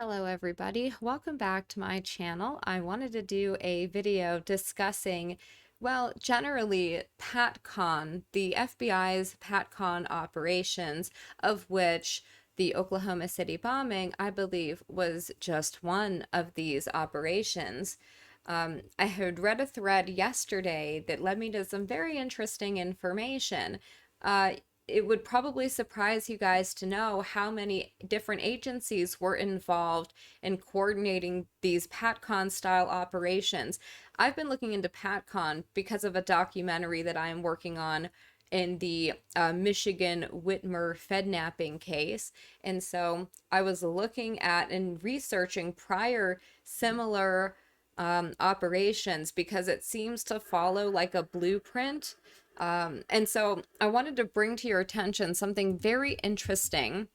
Hello everybody, welcome back to my channel. I wanted to do a video discussing, well, generally PATCON, the FBI's PATCON operations, of which the Oklahoma City bombing, I believe, was just one of these operations. I had read a thread yesterday that led me to some very interesting information. Uh, it would probably surprise you guys to know how many different agencies were involved in coordinating these PATCON style operations. I've been looking into PATCON because of a documentary that I am working on in the Michigan Whitmer Fednapping case. And so I was looking at and researching prior similar operations because it seems to follow like a blueprint. And so I wanted to bring to your attention something very interesting.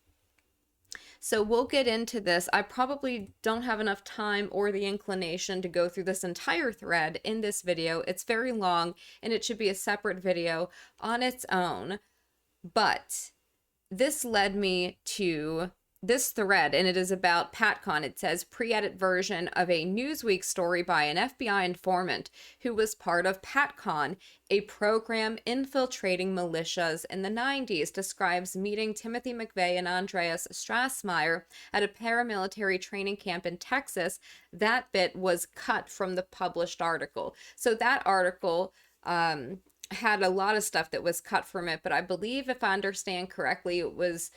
So we'll get into this. I probably don't have enough time or the inclination to go through this entire thread in this video. It's very long and it should be a separate video on its own. But this led me to this thread, and it is about PATCON. It says pre-edit version of a Newsweek story by an FBI informant who was part of PATCON, a program infiltrating militias in the 90s, describes meeting Timothy McVeigh and Andreas Strassmeyer at a paramilitary training camp in Texas. That bit was cut from the published article. So that article had a lot of stuff that was cut from it, but I believe, if I understand correctly, it was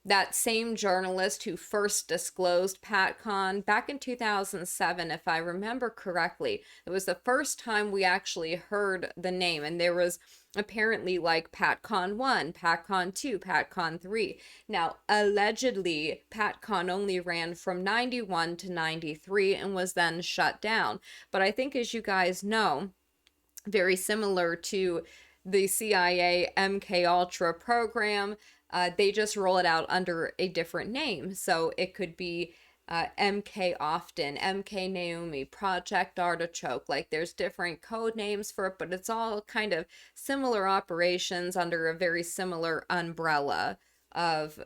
that same journalist who first disclosed PATCON back in 2007, if I remember correctly. It was the first time we actually heard the name, and there was apparently like PATCON 1, PATCON 2, PATCON 3. Now, allegedly, PATCON only ran from 91 to 93 and was then shut down. But I think, as you guys know, very similar to the CIA MK Ultra program, they just roll it out under a different name. So it could be MK Often, MK Naomi, Project Artichoke. Like, there's different code names for it, but it's all kind of similar operations under a very similar umbrella of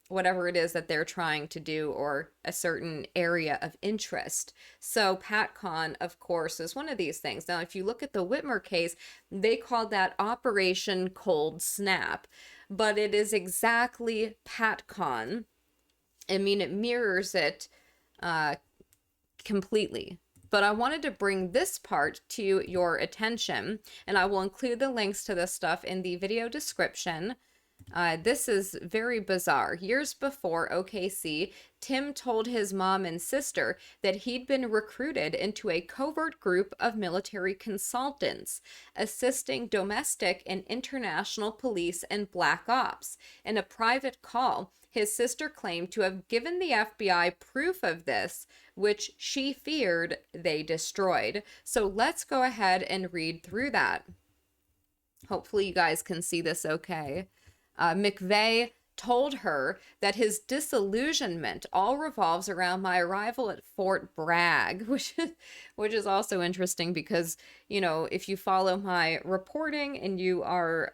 whatever it is that they're trying to do, or a certain area of interest. So PATCON, of course, is one of these things. Now, if you look at the Whitmer case, they called that Operation Cold Snap, but it is exactly PATCON. I mean, it mirrors it completely. But I wanted to bring this part to your attention, and I will include the links to this stuff in the video description. This is very bizarre. Years before OKC, Tim told his mom and sister that he'd been recruited into a covert group of military consultants, assisting domestic and international police and black ops. In a private call, his sister claimed to have given the FBI proof of this, which she feared they destroyed. So let's go ahead and read through that. Hopefully you guys can see this okay. McVeigh told her that his disillusionment all revolves around my arrival at Fort Bragg, which is also interesting because, you know, if you follow my reporting and you are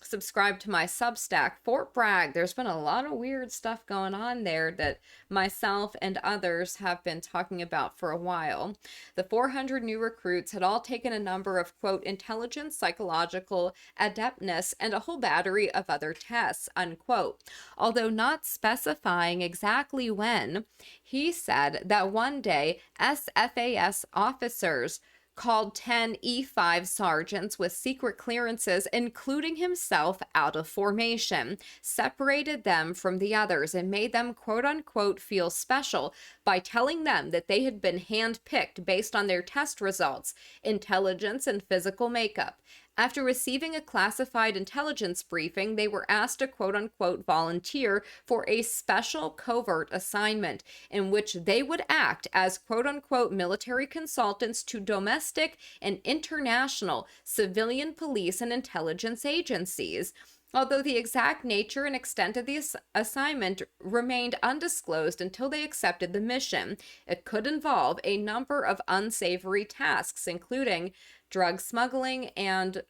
subscribed to my Substack, Fort Bragg, there's been a lot of weird stuff going on there that myself and others have been talking about for a while. The 400 new recruits had all taken a number of, quote, intelligence, psychological adeptness, and a whole battery of other tests, unquote. Although not specifying exactly when, he said that one day SFAS officers called 10 E5 sergeants with secret clearances, including himself, out of formation, separated them from the others, and made them, quote-unquote, feel special by telling them that they had been handpicked based on their test results, intelligence, and physical makeup. After receiving a classified intelligence briefing, they were asked to quote-unquote volunteer for a special covert assignment in which they would act as quote-unquote military consultants to domestic and international civilian police and intelligence agencies. Although the exact nature and extent of the assignment remained undisclosed until they accepted the mission, it could involve a number of unsavory tasks, including drug smuggling and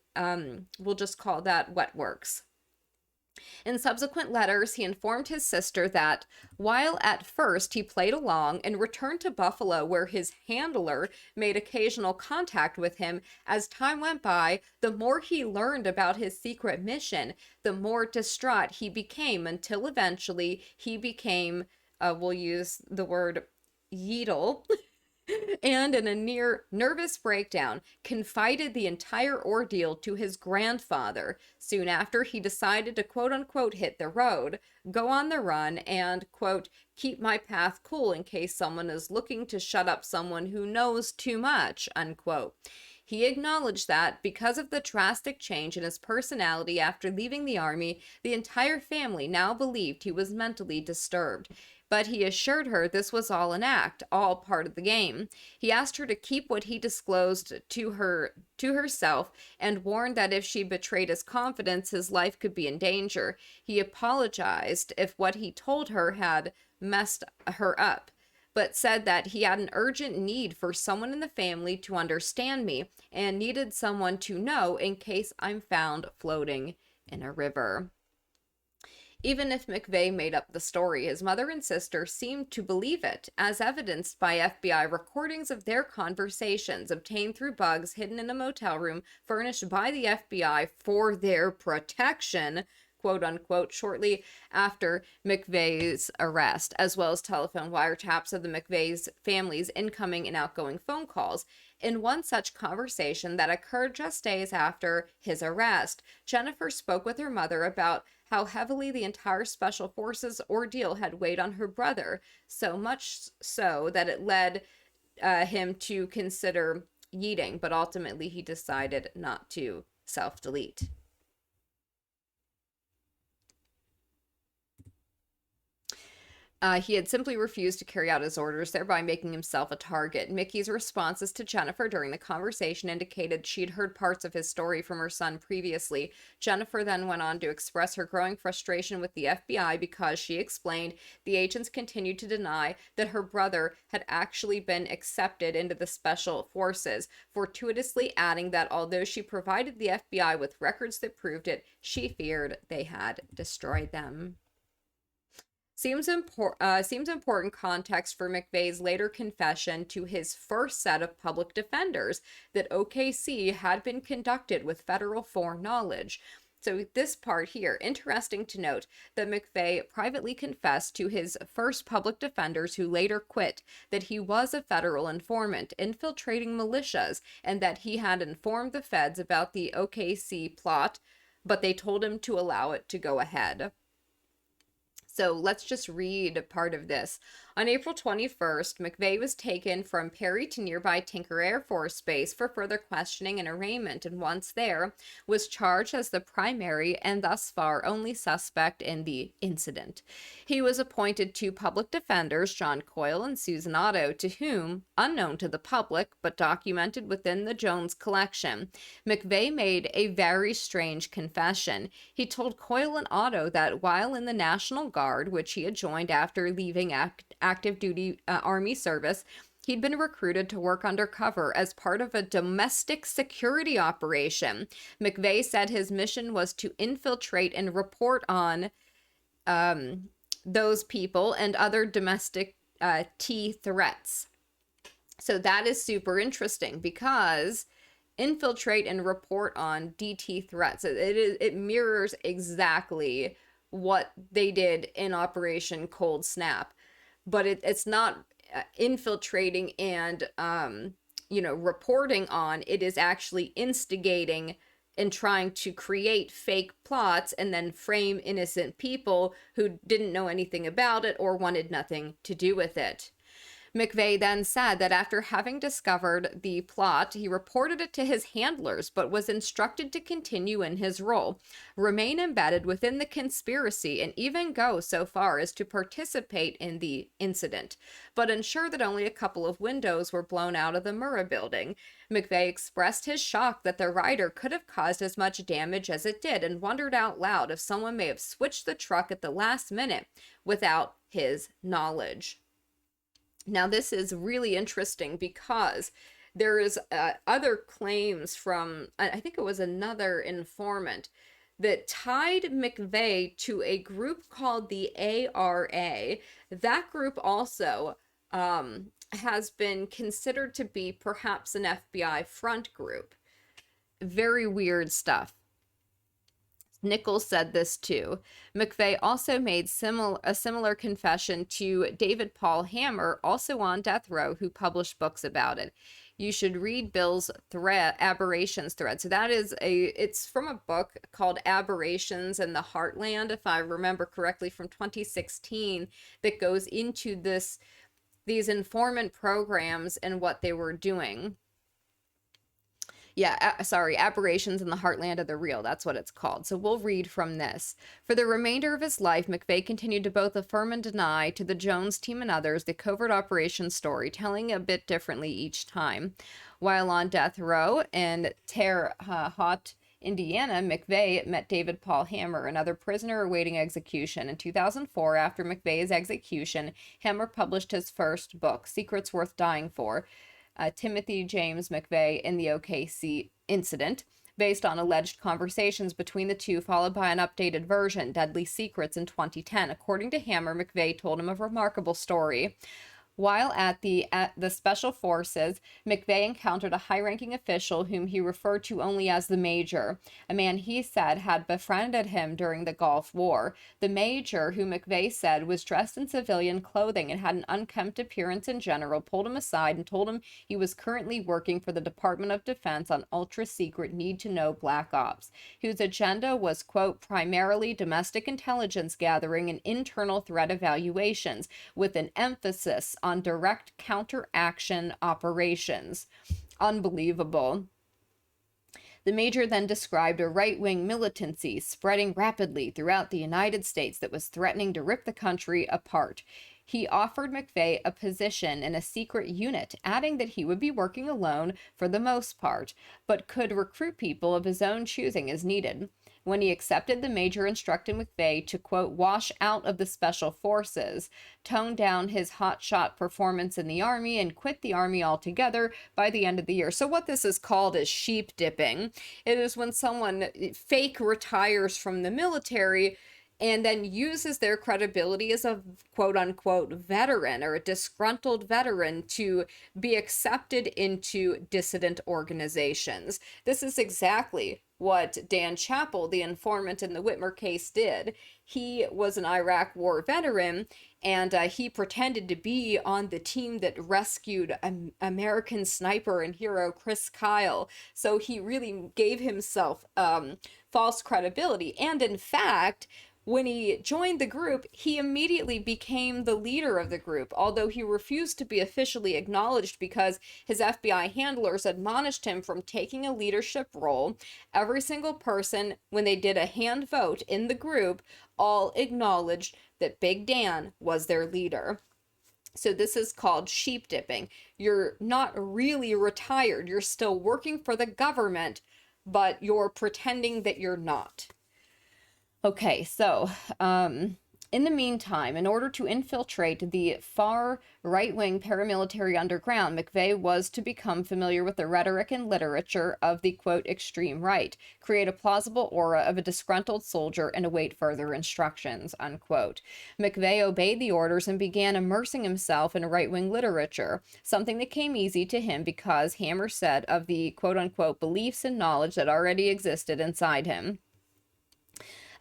we'll just call that wet works. In subsequent letters, he informed his sister that while at first he played along and returned to Buffalo, where his handler made occasional contact with him, as time went by, the more he learned about his secret mission, the more distraught he became, until eventually he became, we'll use the word yeetle, and in a near nervous breakdown, confided the entire ordeal to his grandfather. Soon after, he decided to quote unquote hit the road, go on the run, and quote, keep my path cool in case someone is looking to shut up someone who knows too much, unquote. He acknowledged that, because of the drastic change in his personality after leaving the army, the entire family now believed he was mentally disturbed. But he assured her this was all an act, all part of the game. He asked her to keep what he disclosed to herself, and warned that if she betrayed his confidence, his life could be in danger. He apologized if what he told her had messed her up, but said that he had an urgent need for someone in the family to understand me, and needed someone to know in case I'm found floating in a river. Even if McVeigh made up the story, his mother and sister seemed to believe it, as evidenced by FBI recordings of their conversations obtained through bugs hidden in a motel room furnished by the FBI for their protection, quote unquote, shortly after McVeigh's arrest, as well as telephone wiretaps of the McVeigh's family's incoming and outgoing phone calls. In one such conversation that occurred just days after his arrest, Jennifer spoke with her mother about how heavily the entire Special Forces ordeal had weighed on her brother, so much so that it led him to consider yeeting, but ultimately he decided not to self-delete. He had simply refused to carry out his orders, thereby making himself a target. Mickey's responses to Jennifer during the conversation indicated she'd heard parts of his story from her son previously. Jennifer then went on to express her growing frustration with the FBI because, she explained, the agents continued to deny that her brother had actually been accepted into the Special Forces, fortuitously adding that although she provided the FBI with records that proved it, she feared they had destroyed them. Seems important context for McVeigh's later confession to his first set of public defenders that OKC had been conducted with federal foreknowledge. So this part here, interesting to note that McVeigh privately confessed to his first public defenders, who later quit, that he was a federal informant infiltrating militias, and that he had informed the feds about the OKC plot, but they told him to allow it to go ahead. So let's just read part of this. On April 21st, McVeigh was taken from Perry to nearby Tinker Air Force Base for further questioning and arraignment, and once there, was charged as the primary and thus far only suspect in the incident. He was appointed two public defenders, John Coyle and Susan Otto, to whom, unknown to the public but documented within the Jones collection, McVeigh made a very strange confession. He told Coyle and Otto that while in the National Guard, which he had joined after leaving active duty Army service, he'd been recruited to work undercover as part of a domestic security operation. McVeigh said his mission was to infiltrate and report on those people and other domestic T threats. So that is super interesting, because infiltrate and report on DT threats. It mirrors exactly what they did in Operation Cold Snap, but it's not infiltrating and reporting on. It is actually instigating and trying to create fake plots and then frame innocent people who didn't know anything about it or wanted nothing to do with it. McVeigh then said that after having discovered the plot, he reported it to his handlers, but was instructed to continue in his role, remain embedded within the conspiracy, and even go so far as to participate in the incident, but ensure that only a couple of windows were blown out of the Murrah building. McVeigh expressed his shock that the rider could have caused as much damage as it did, and wondered out loud if someone may have switched the truck at the last minute without his knowledge. Now, this is really interesting because there is other claims from, I think it was another informant, that tied McVeigh to a group called the ARA. That group also has been considered to be perhaps an FBI front group. Very weird stuff. Nichols said this too. McVeigh also made a similar confession to David Paul Hammer, also on death row, who published books about it. You should read Bill's Aberrations thread. So that is it's from a book called Aberrations in the Heartland, if I remember correctly, from 2016, that goes into these informant programs and what they were doing. Yeah, sorry, Aberrations in the Heartland of the Real. That's what it's called. So we'll read from this. For the remainder of his life, McVeigh continued to both affirm and deny to the Jones team and others the covert operations story, telling a bit differently each time. While on death row in Terre Haute, Indiana, McVeigh met David Paul Hammer, another prisoner awaiting execution. In 2004, after McVeigh's execution, Hammer published his first book, Secrets Worth Dying For, Timothy James McVeigh in the OKC incident, based on alleged conversations between the two, followed by an updated version, Deadly Secrets, in 2010. According to Hammer, McVeigh told him a remarkable story. While at the Special Forces, McVeigh encountered a high-ranking official whom he referred to only as the Major, a man he said had befriended him during the Gulf War. The Major, who McVeigh said was dressed in civilian clothing and had an unkempt appearance in general, pulled him aside and told him he was currently working for the Department of Defense on ultra-secret need-to-know black ops, whose agenda was, quote, primarily domestic intelligence gathering and internal threat evaluations, with an emphasis on direct counteraction operations. Unbelievable. The Major then described a right-wing militancy spreading rapidly throughout the United States that was threatening to rip the country apart. He offered McVeigh a position in a secret unit, adding that he would be working alone for the most part, but could recruit people of his own choosing as needed. When he accepted, the Major instructed McVeigh to, quote, wash out of the Special Forces, tone down his hotshot performance in the Army, and quit the Army altogether by the end of the year. So what this is called is sheep dipping. It is when someone fake retires from the military and then uses their credibility as a quote-unquote veteran or a disgruntled veteran to be accepted into dissident organizations. This is exactly what Dan Chappell, the informant in the Whitmer case, did. He was an Iraq War veteran, and he pretended to be on the team that rescued American sniper and hero Chris Kyle. So he really gave himself false credibility. And in fact, when he joined the group, he immediately became the leader of the group, although he refused to be officially acknowledged because his FBI handlers admonished him from taking a leadership role. Every single person, when they did a hand vote in the group, all acknowledged that Big Dan was their leader. So this is called sheep dipping. You're not really retired. You're still working for the government, but you're pretending that you're not. Okay, so in the meantime, in order to infiltrate the far right-wing paramilitary underground, McVeigh was to become familiar with the rhetoric and literature of the, quote, extreme right, create a plausible aura of a disgruntled soldier, and await further instructions, unquote. McVeigh obeyed the orders and began immersing himself in right-wing literature, something that came easy to him because, Hammer said, of the, quote-unquote, beliefs and knowledge that already existed inside him.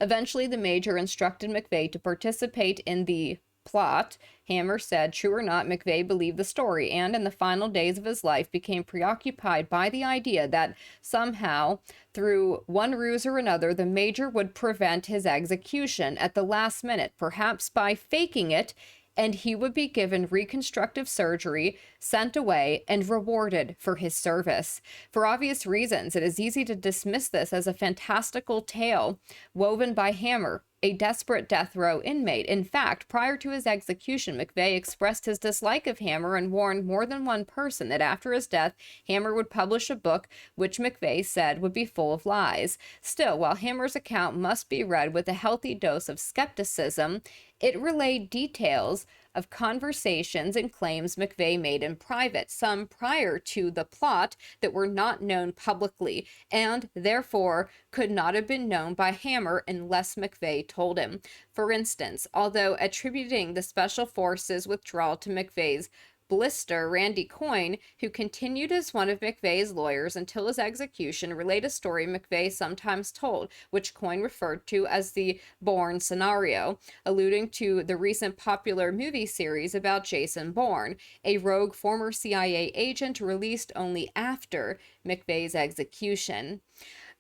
Eventually, the Major instructed McVeigh to participate in the plot. Hammer said, true or not, McVeigh believed the story, and in the final days of his life became preoccupied by the idea that somehow, through one ruse or another, the Major would prevent his execution at the last minute, perhaps by faking it, and he would be given reconstructive surgery, sent away, and rewarded for his service. For obvious reasons, it is easy to dismiss this as a fantastical tale woven by Hammer, a desperate death row inmate. In fact, prior to his execution, McVeigh expressed his dislike of Hammer and warned more than one person that after his death, Hammer would publish a book which McVeigh said would be full of lies. Still, while Hammer's account must be read with a healthy dose of skepticism, it relayed details of conversations and claims McVeigh made in private, some prior to the plot that were not known publicly, and therefore could not have been known by Hammer unless McVeigh told him. For instance, although attributing the Special Forces withdrawal to McVeigh's blister, Randy Coyne, who continued as one of McVeigh's lawyers until his execution, relayed a story McVeigh sometimes told, which Coyne referred to as the Bourne scenario, alluding to the recent popular movie series about Jason Bourne, a rogue former CIA agent released only after McVeigh's execution.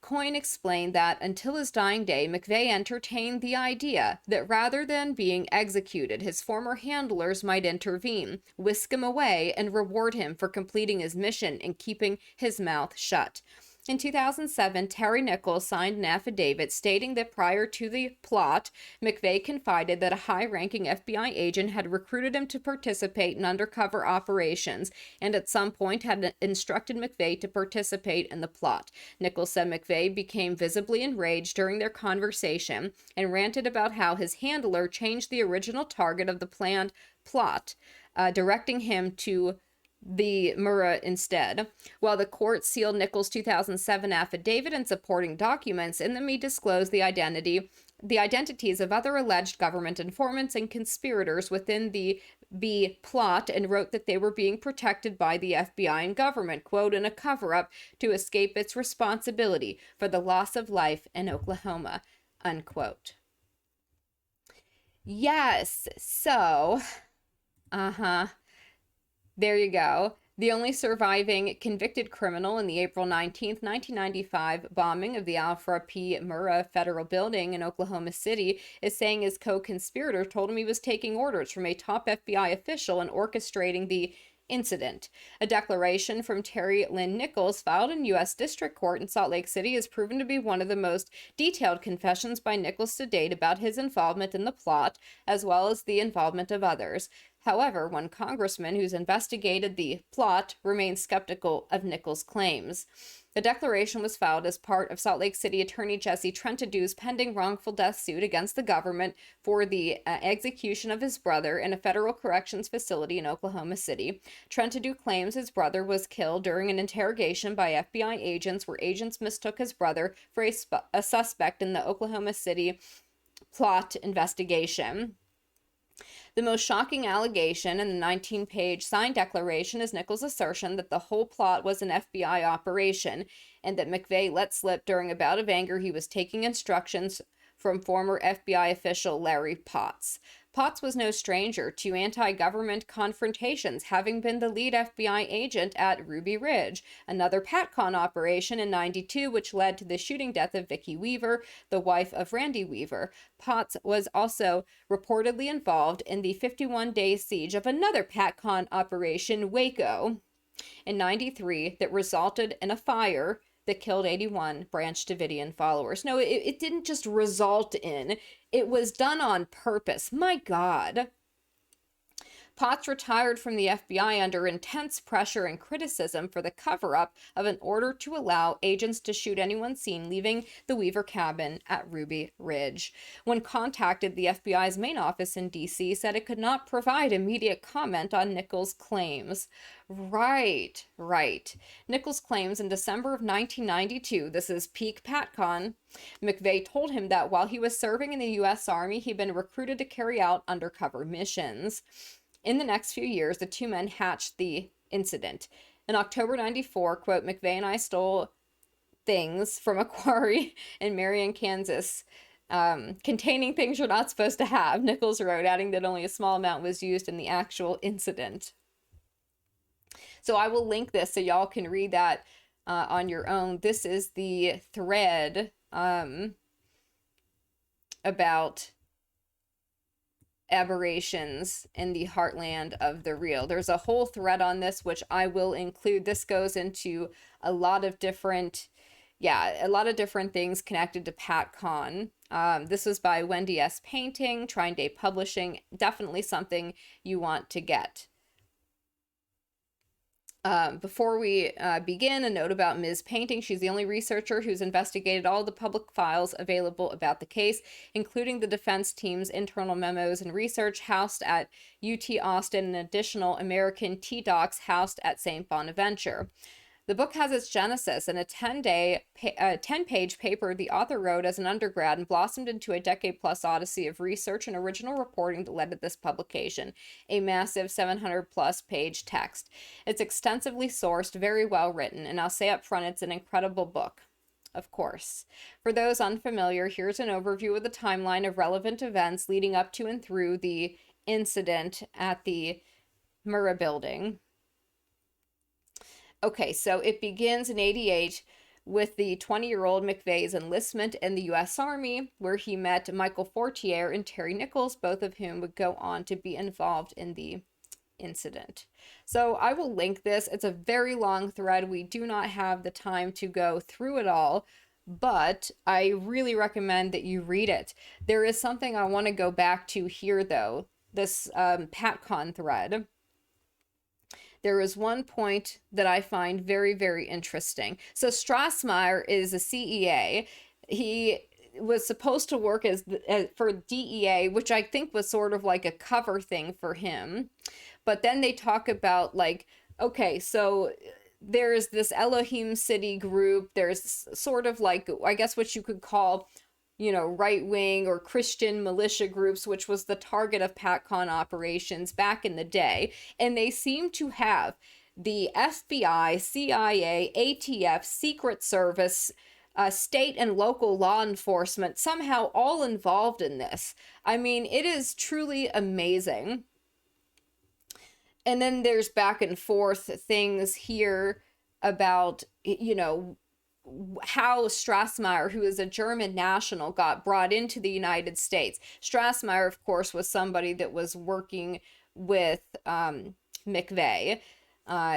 Coyne explained that until his dying day, McVeigh entertained the idea that rather than being executed, his former handlers might intervene, whisk him away, and reward him for completing his mission and keeping his mouth shut. In 2007, Terry Nichols signed an affidavit stating that prior to the plot, McVeigh confided that a high-ranking FBI agent had recruited him to participate in undercover operations and at some point had instructed McVeigh to participate in the plot. Nichols said McVeigh became visibly enraged during their conversation and ranted about how his handler changed the original target of the planned plot, directing him to the Murrah instead. While the court sealed Nichols' 2007 affidavit and supporting documents, in them he disclosed the identities of other alleged government informants and conspirators within the B plot and wrote that they were being protected by the FBI and government, quote, in a cover-up to escape its responsibility for the loss of life in Oklahoma, unquote. Yes, so, there you go. The only surviving convicted criminal in the April 19th, 1995 bombing of the Alfred P. Murrah Federal Building in Oklahoma City is saying his co-conspirator told him he was taking orders from a top FBI official and orchestrating the incident. A declaration from Terry Lynn Nichols filed in U.S. District Court in Salt Lake City is proven to be one of the most detailed confessions by Nichols to date about his involvement in the plot, as well as the involvement of others. However, one congressman who's investigated the plot remains skeptical of Nichols' claims. The declaration was filed as part of Salt Lake City Attorney Jesse Trentadue's pending wrongful death suit against the government for the execution of his brother in a federal corrections facility in Oklahoma City. Trentadue claims his brother was killed during an interrogation by FBI agents where agents mistook his brother for a suspect in the Oklahoma City plot investigation. The most shocking allegation in the 19-page signed declaration is Nichols' assertion that the whole plot was an FBI operation and that McVeigh let slip during a bout of anger he was taking instructions from former FBI official Larry Potts. Potts was no stranger to anti-government confrontations, having been the lead FBI agent at Ruby Ridge, another PATCON operation in '92 which led to the shooting death of Vicki Weaver, the wife of Randy Weaver. Potts was also reportedly involved in the 51-day siege of another PATCON operation, Waco, in '93 that resulted in a fire that killed 81 Branch Davidian followers. No, it didn't just result in, it was done on purpose. My God. Potts retired from the FBI under intense pressure and criticism for the cover-up of an order to allow agents to shoot anyone seen leaving the Weaver cabin at Ruby Ridge. When contacted, the FBI's main office in D.C. said it could not provide immediate comment on Nichols' claims. Right. Nichols claims in December of 1992, this is peak PATCON, McVeigh told him that while he was serving in the U.S. Army, he'd been recruited to carry out undercover missions. In the next few years, the two men hatched the incident. In October 94, quote, McVeigh and I stole things from a quarry in Marion, Kansas, containing things you're not supposed to have, Nichols wrote, adding that only a small amount was used in the actual incident. So I will link this so y'all can read that on your own. This is the thread about aberrations in the heartland of the real. There's a whole thread on this, which I will include. This goes into a lot of different things connected to PATCON. This was by Wendy S. Painting, Trine Day Publishing. Definitely something you want to get. Before we begin, a note about Ms. Painting. She's the only researcher who's investigated all the public files available about the case, including the defense team's internal memos and research housed at UT Austin and additional American T-Docs housed at St. Bonaventure. The book has its genesis in a 10-page paper the author wrote as an undergrad and blossomed into a decade-plus odyssey of research and original reporting that led to this publication, a massive 700-plus page text. It's extensively sourced, very well written, and I'll say up front it's an incredible book. Of course. For those unfamiliar, here's an overview of the timeline of relevant events leading up to and through the incident at the Murrah building. Okay, so it begins in 88 with the 20-year-old McVeigh's enlistment in the U.S. Army, where he met Michael Fortier and Terry Nichols, both of whom would go on to be involved in the incident. So I will link this. It's a very long thread. We do not have the time to go through it all, but I really recommend that you read it. There is something I want to go back to here, though, this PATCON thread. There is one point that I find very, very interesting. So Strassmeyer is a CEA. He was supposed to work for DEA, which I think was sort of like a cover thing for him. But then they talk about like, okay, so there's this Elohim City group. There's sort of like, I guess what you could call, right-wing or Christian militia groups, which was the target of PATCON operations back in the day. And they seem to have the FBI, CIA, ATF, Secret Service, state and local law enforcement somehow all involved in this. I mean, it is truly amazing. And then there's back and forth things here about, how Strassmeyer, who is a German national, got brought into the United States. Strassmeyer, of course, was somebody that was working with McVeigh,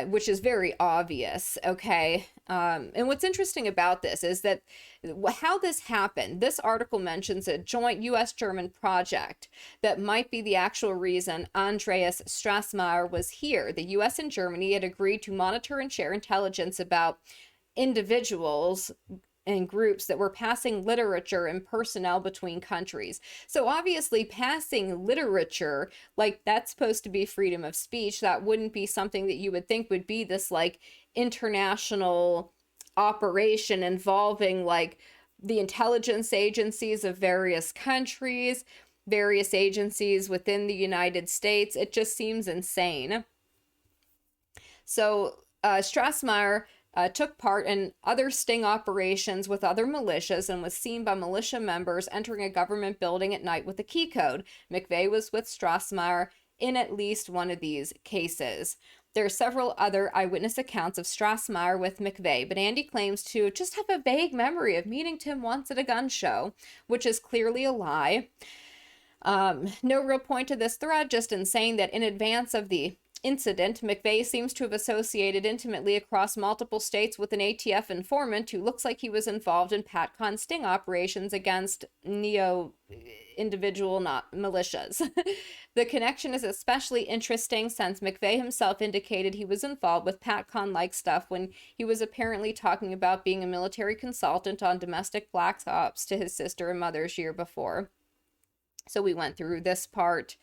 which is very obvious, okay? And what's interesting about this is that how this happened, this article mentions a joint U.S.-German project that might be the actual reason Andreas Strassmeyer was here. The U.S. and Germany had agreed to monitor and share intelligence about individuals and groups that were passing literature and personnel between countries. So obviously passing literature, like that's supposed to be freedom of speech. That wouldn't be something that you would think would be this like international operation involving like the intelligence agencies of various countries, various agencies within the United States. It just seems insane. So Strassmeyer took part in other sting operations with other militias and was seen by militia members entering a government building at night with a key code. McVeigh was with Strassmeyer in at least one of these cases. There are several other eyewitness accounts of Strassmeyer with McVeigh, but Andy claims to just have a vague memory of meeting Tim once at a gun show, which is clearly a lie. No real point to this thread, just in saying that in advance of the incident, McVeigh seems to have associated intimately across multiple states with an ATF informant who looks like he was involved in PATCON sting operations against individual militias. The connection is especially interesting since McVeigh himself indicated he was involved with PATCON-like stuff when he was apparently talking about being a military consultant on domestic black ops to his sister and mother's year before. So we went through this part.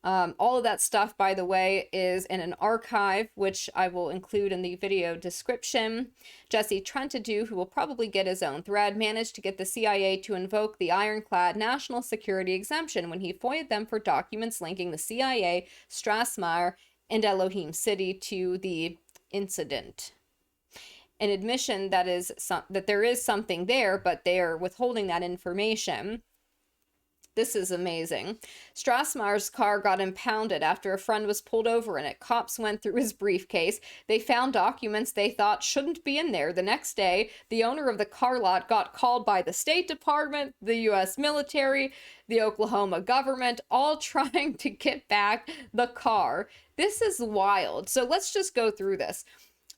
All of that stuff, by the way, is in an archive, which I will include in the video description. Jesse Trentadue, who will probably get his own thread, managed to get the CIA to invoke the ironclad national security exemption when he FOIA'd them for documents linking the CIA, Strassmeyer, and Elohim City to the incident. An admission that there is something there, but they are withholding that information. This is amazing. Strassmeyer's car got impounded after a friend was pulled over in it. Cops went through his briefcase. They found documents they thought shouldn't be in there. The next day, the owner of the car lot got called by the State Department, the U.S. military, the Oklahoma government, all trying to get back the car. This is wild. So let's just go through this.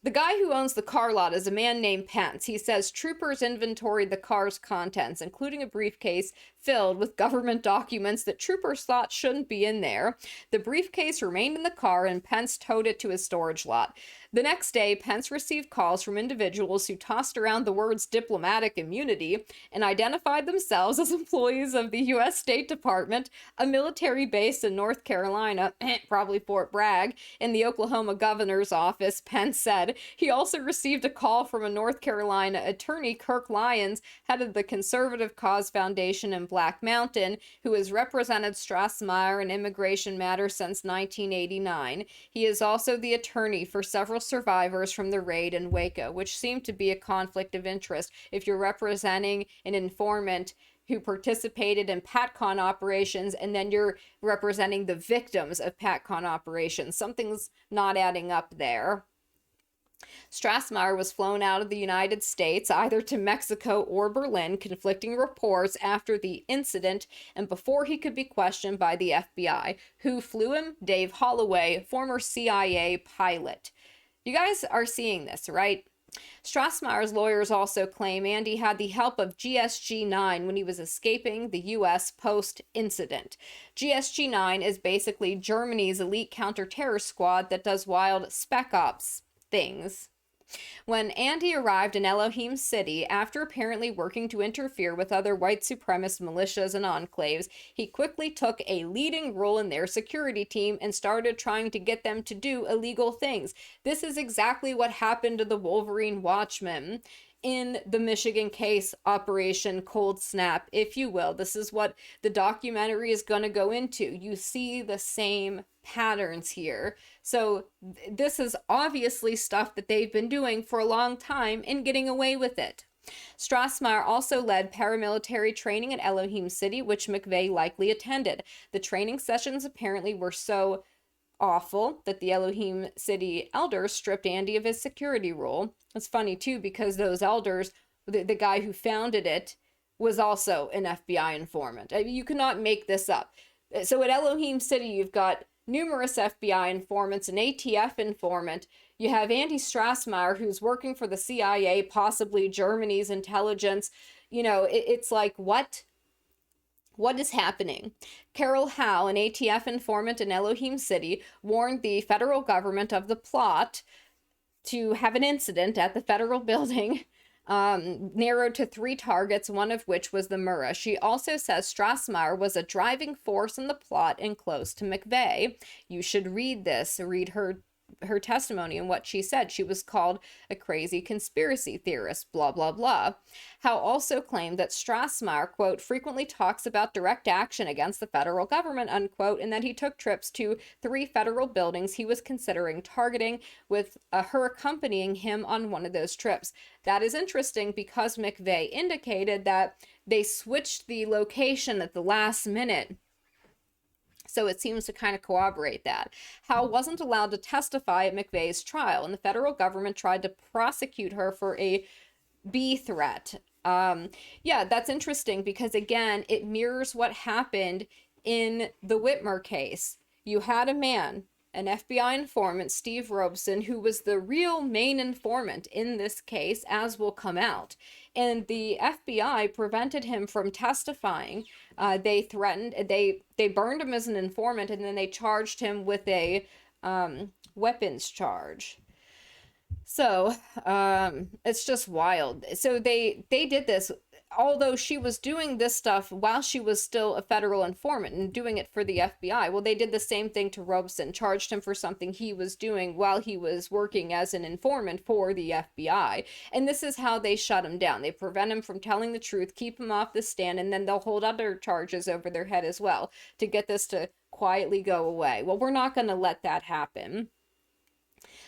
The guy who owns the car lot is a man named Pence. He says troopers inventoried the car's contents, including a briefcase filled with government documents that troopers thought shouldn't be in there. The briefcase remained in the car and Pence towed it to his storage lot. The next day, Pence received calls from individuals who tossed around the words diplomatic immunity and identified themselves as employees of the U.S. State Department, a military base in North Carolina, probably Fort Bragg, and the Oklahoma governor's office. Pence said he also received a call from a North Carolina attorney, Kirk Lyons, head of the Conservative Cause Foundation in Black Mountain, who has represented Strassmeyer in immigration matters since 1989. He is also the attorney for several survivors from the raid in Waco, which seemed to be a conflict of interest if you're representing an informant who participated in PATCON operations and then you're representing the victims of PATCON operations. Something's not adding up there. Strassmeyer was flown out of the United States, either to Mexico or Berlin, conflicting reports after the incident and before he could be questioned by the FBI. Who flew him? Dave Holloway, former CIA pilot. You guys are seeing this, right? Strassmeyer's lawyers also claim Andy had the help of GSG-9 when he was escaping the U.S. post-incident. GSG-9 is basically Germany's elite counter-terror squad that does wild spec ops things. When Andy arrived in Elohim City, after apparently working to interfere with other white supremacist militias and enclaves, he quickly took a leading role in their security team and started trying to get them to do illegal things. This is exactly what happened to the Wolverine Watchmen in the Michigan case, Operation Cold Snap, if you will. This is what the documentary is going to go into. You see the same patterns here. So this is obviously stuff that they've been doing for a long time and getting away with it. Strassmeyer also led paramilitary training at Elohim City, which McVeigh likely attended. The training sessions apparently were so awful that the Elohim City elders stripped Andy of his security role. It's funny too, because those elders, the guy who founded it was also an FBI informant. I mean, you cannot make this up. So at Elohim City, you've got numerous FBI informants, an ATF informant. You have Andy Strassmeyer, who's working for the CIA, possibly Germany's intelligence. You know, it's like, what? What is happening? Carol Howe, an ATF informant in Elohim City, warned the federal government of the plot to have an incident at the federal building, narrowed to 3 targets, one of which was the Murrah. She also says Strassmeyer was a driving force in the plot and close to McVeigh. You should read this, read her testimony and what she said. She was called a crazy conspiracy theorist, blah, blah, blah. Howe also claimed that Strassmeyer, quote, frequently talks about direct action against the federal government, unquote, and that he took trips to 3 federal buildings he was considering targeting, with her accompanying him on one of those trips. That is interesting because McVeigh indicated that they switched the location at the last minute. So it seems to kind of corroborate that. Howe wasn't allowed to testify at McVeigh's trial, and the federal government tried to prosecute her for a B threat. Yeah, that's interesting because, again, it mirrors what happened in the Whitmer case. You had a man, an FBI informant, Steve Robeson, who was the real main informant in this case, as will come out. And the FBI prevented him from testifying. They threatened, they burned him as an informant, and then they charged him with a weapons charge. So it's just wild. So they did this, although she was doing this stuff while she was still a federal informant and doing it for the FBI. Well, they did the same thing to Robeson, charged him for something he was doing while he was working as an informant for the FBI. And this is how they shut him down. They prevent him from telling the truth, keep him off the stand, and then they'll hold other charges over their head as well to get this to quietly go away. Well, we're not going to let that happen.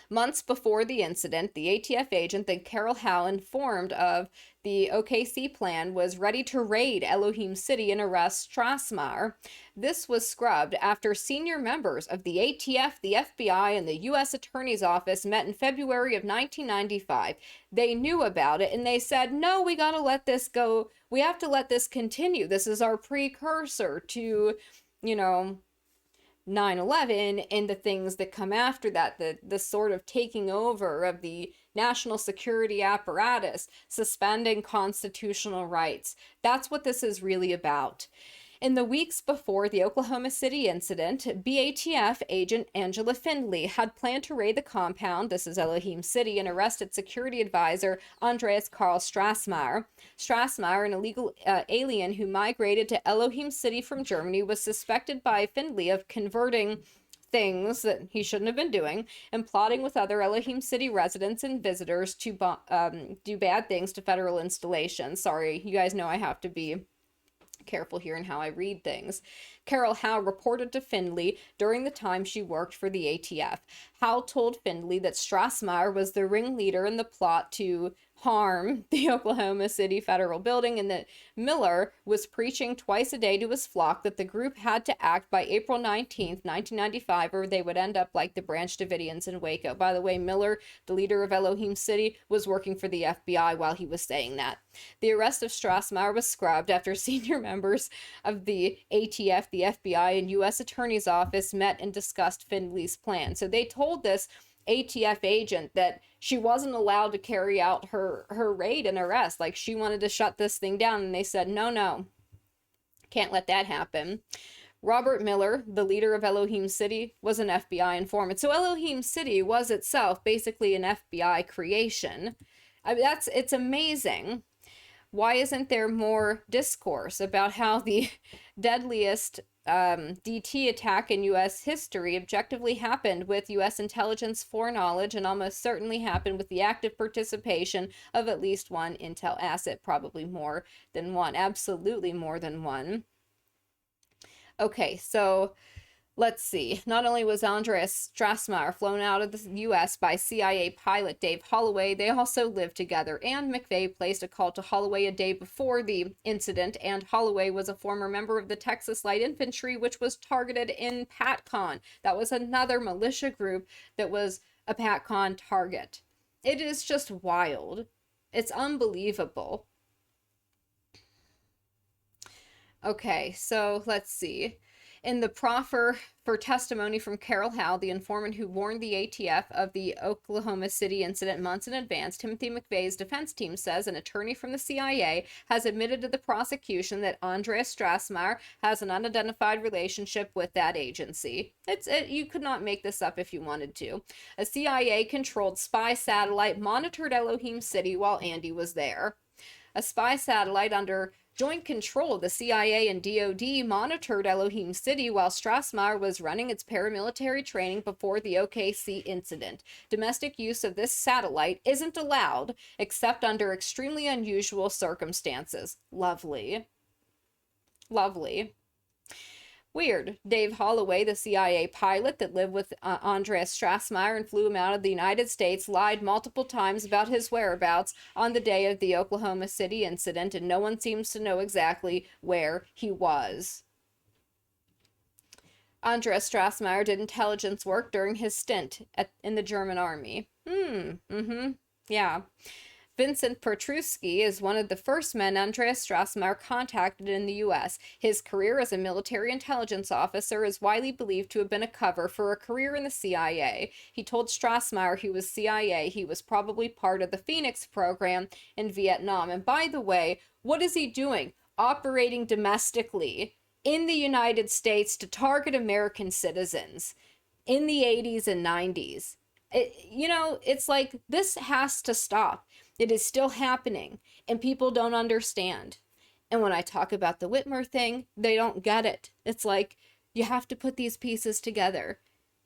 Months before the incident, the ATF agent that Carol Howe informed of the OKC plan was ready to raid Elohim City and arrest Strassmeyer. This was scrubbed after senior members of the ATF, the FBI, and the U.S. Attorney's Office met in February of 1995. They knew about it and they said, no, we got to let this go. We have to let this continue. This is our precursor to, 9/11 and the things that come after that, the sort of taking over of the national security apparatus, suspending constitutional rights. That's what this is really about. In the weeks before the Oklahoma City incident, BATF agent Angela Findley had planned to raid the compound, this is Elohim City, and arrested security advisor Andreas Karl Strassmeyer. Strassmeyer, an illegal alien who migrated to Elohim City from Germany, was suspected by Findley of converting things that he shouldn't have been doing and plotting with other Elohim City residents and visitors to do bad things to federal installations. Sorry, you guys know I have to be careful here in how I read things. Carol Howe reported to Findley during the time she worked for the ATF. Howe told Findley that Strassmeyer was the ringleader in the plot to harm the Oklahoma City federal building, and that Miller was preaching twice a day to his flock that the group had to act by April 19th, 1995, or they would end up like the Branch Davidians in Waco. By the way, Miller, the leader of Elohim City, was working for the FBI while he was saying that. The arrest of Strassmeyer was scrubbed after senior members of the ATF, the FBI, and U.S. Attorney's Office met and discussed Findley's plan. So they told this ATF agent that she wasn't allowed to carry out her raid and arrest. Like, she wanted to shut this thing down, and they said, no, can't let that happen. Robert Miller, the leader of Elohim City, was an FBI informant. So Elohim City was itself basically an FBI creation. I mean, it's amazing. Why isn't there more discourse about how the deadliest DT attack in U.S. history objectively happened with U.S. intelligence foreknowledge and almost certainly happened with the active participation of at least one intel asset, probably more than one, absolutely more than one. Okay, so let's see. Not only was Andreas Strassmeyer flown out of the U.S. by CIA pilot Dave Holloway, they also lived together, and McVeigh placed a call to Holloway a day before the incident, and Holloway was a former member of the Texas Light Infantry, which was targeted in PATCON. That was another militia group that was a PATCON target. It is just wild. It's unbelievable. Okay, so let's see. In the proffer for testimony from Carol Howe, the informant who warned the ATF of the Oklahoma City incident months in advance, Timothy McVeigh's defense team says an attorney from the CIA has admitted to the prosecution that Andreas Strassmeyer has an unidentified relationship with that agency. You could not make this up if you wanted to. A CIA-controlled spy satellite monitored Elohim City while Andy was there. A spy satellite under joint control of the CIA and DoD monitored Elohim City while Strassmeyer was running its paramilitary training before the OKC incident. Domestic use of this satellite isn't allowed except under extremely unusual circumstances. Lovely. Lovely. Weird. Dave Holloway, the CIA pilot that lived with Andreas Strassmeyer and flew him out of the United States, lied multiple times about his whereabouts on the day of the Oklahoma City incident, and no one seems to know exactly where he was. Andreas Strassmeyer did intelligence work during his stint in the German army. Yeah. Vincent Petruski is one of the first men Andreas Strassmeyer contacted in the U.S. His career as a military intelligence officer is widely believed to have been a cover for a career in the CIA. He told Strassmeyer he was CIA. He was probably part of the Phoenix program in Vietnam. And by the way, what is he doing? Operating domestically in the United States to target American citizens in the 80s and 90s. It's like, this has to stop. It is still happening, and people don't understand. And when I talk about the Whitmer thing, they don't get it. It's like, you have to put these pieces together,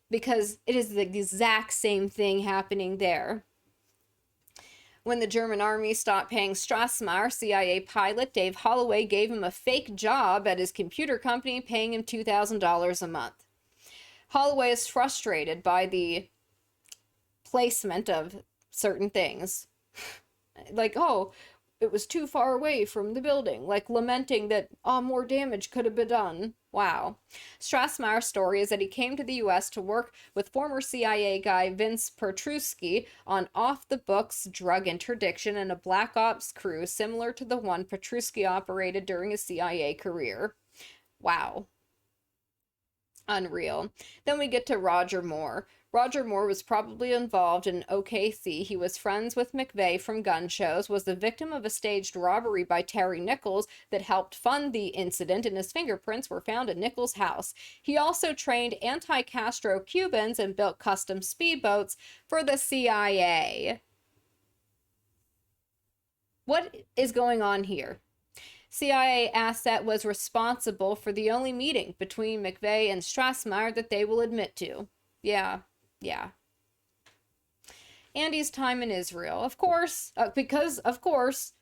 because it is the exact same thing happening there. When the German army stopped paying Strassmeyer, CIA pilot Dave Holloway gave him a fake job at his computer company, paying him $2,000 a month. Holloway is frustrated by the placement of certain things. Like, oh, it was too far away from the building. Like, lamenting that, more damage could have been done. Wow. Strassmeyer's story is that he came to the U.S. to work with former CIA guy Vince Petruski on off-the-books drug interdiction and a black ops crew similar to the one Petruski operated during his CIA career. Wow. Unreal. Then we get to Roger Moore. Roger Moore was probably involved in OKC. He was friends with McVeigh from gun shows, was the victim of a staged robbery by Terry Nichols that helped fund the incident, and his fingerprints were found at Nichols' house. He also trained anti-Castro Cubans and built custom speedboats for the CIA. What is going on here? CIA asset was responsible for the only meeting between McVeigh and Strassmeyer that they will admit to. Yeah. Andy's time in Israel. Of course, because, of course,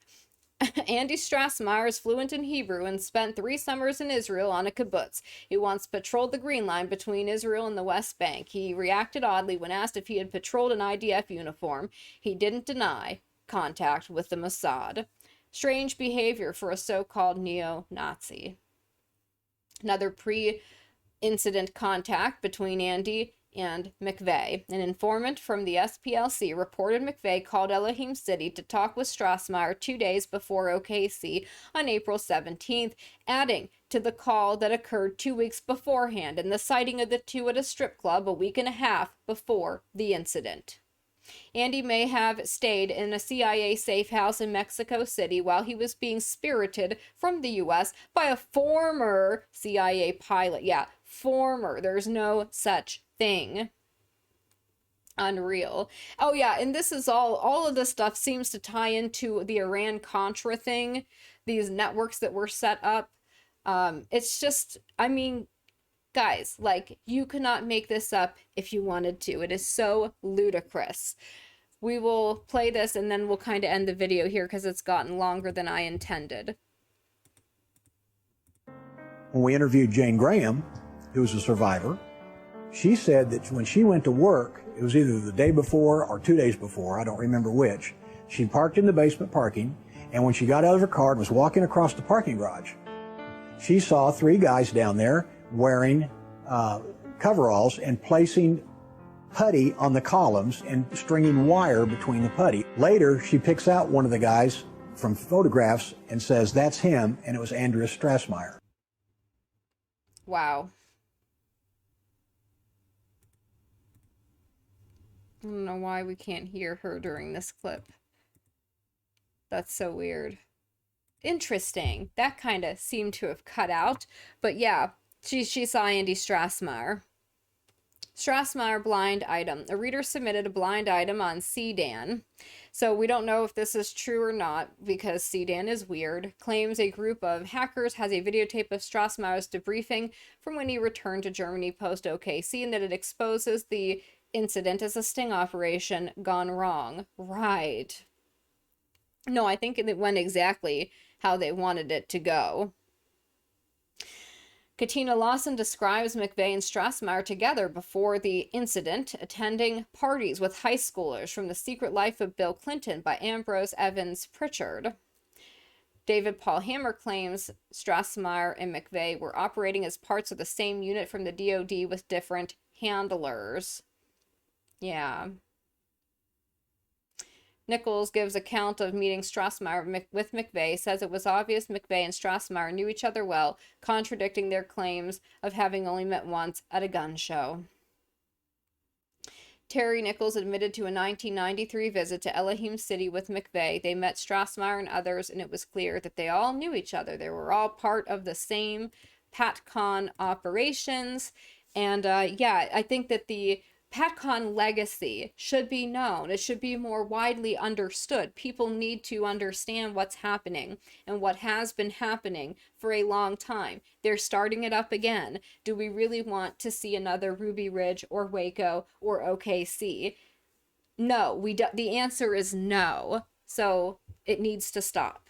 Andy Strassmeyer is fluent in Hebrew and spent 3 summers in Israel on a kibbutz. He once patrolled the Green Line between Israel and the West Bank. He reacted oddly when asked if he had patrolled an IDF uniform. He didn't deny contact with the Mossad. Strange behavior for a so-called neo-Nazi. Another pre-incident contact between Andy and McVeigh. An informant from the SPLC reported McVeigh called Elohim City to talk with Strassmeyer 2 days before OKC on April 17th, adding to the call that occurred 2 weeks beforehand and the sighting of the two at a strip club a week and a half before the incident. Andy may have stayed in a CIA safe house in Mexico City while he was being spirited from the U.S. by a former CIA pilot. Yeah, former. There's no such thing. Unreal. Oh yeah, and this is all of this stuff seems to tie into the Iran-Contra thing, these networks that were set up. It's just, I mean, guys, like, you could not make this up if you wanted to. It is so ludicrous. We will play this and then we'll kind of end the video here because it's gotten longer than I intended. When we interviewed Jane Graham, who was a survivor, she said that when she went to work, it was either the day before or 2 days before, I don't remember which, she parked in the basement parking, and when she got out of her car and was walking across the parking garage, she saw 3 guys down there wearing coveralls and placing putty on the columns and stringing wire between the putty. Later, she picks out one of the guys from photographs and says, that's him, and it was Andrea Strassmeyer. Wow. I don't know why we can't hear her during this clip. That's so weird. Interesting. That kind of seemed to have cut out. But yeah, she saw Andy Strassmeyer. Strassmeyer blind item. A reader submitted a blind item on CDAN. So we don't know if this is true or not because CDAN is weird. Claims a group of hackers has a videotape of Strassmeyer's debriefing from when he returned to Germany post OKC and that it exposes the incident as a sting operation gone wrong. Right. No, I think it went exactly how they wanted it to go. Katina Lawson describes McVeigh and Strassmeyer together before the incident, attending parties with high schoolers from The Secret Life of Bill Clinton by Ambrose Evans Pritchard. David Paul Hammer claims Strassmeyer and McVeigh were operating as parts of the same unit from the DoD with different handlers. Yeah. Nichols gives account of meeting Strassmeyer with McVeigh, says it was obvious McVeigh and Strassmeyer knew each other well, contradicting their claims of having only met once at a gun show. Terry Nichols admitted to a 1993 visit to Elohim City with McVeigh. They met Strassmeyer and others, and it was clear that they all knew each other. They were all part of the same PATCON operations. And yeah, I think that the PATCON legacy should be known. It should be more widely understood. People need to understand what's happening and what has been happening for a long time. They're starting it up again. Do we really want to see another Ruby Ridge or Waco or OKC? No, we do. The answer is no. So it needs to stop.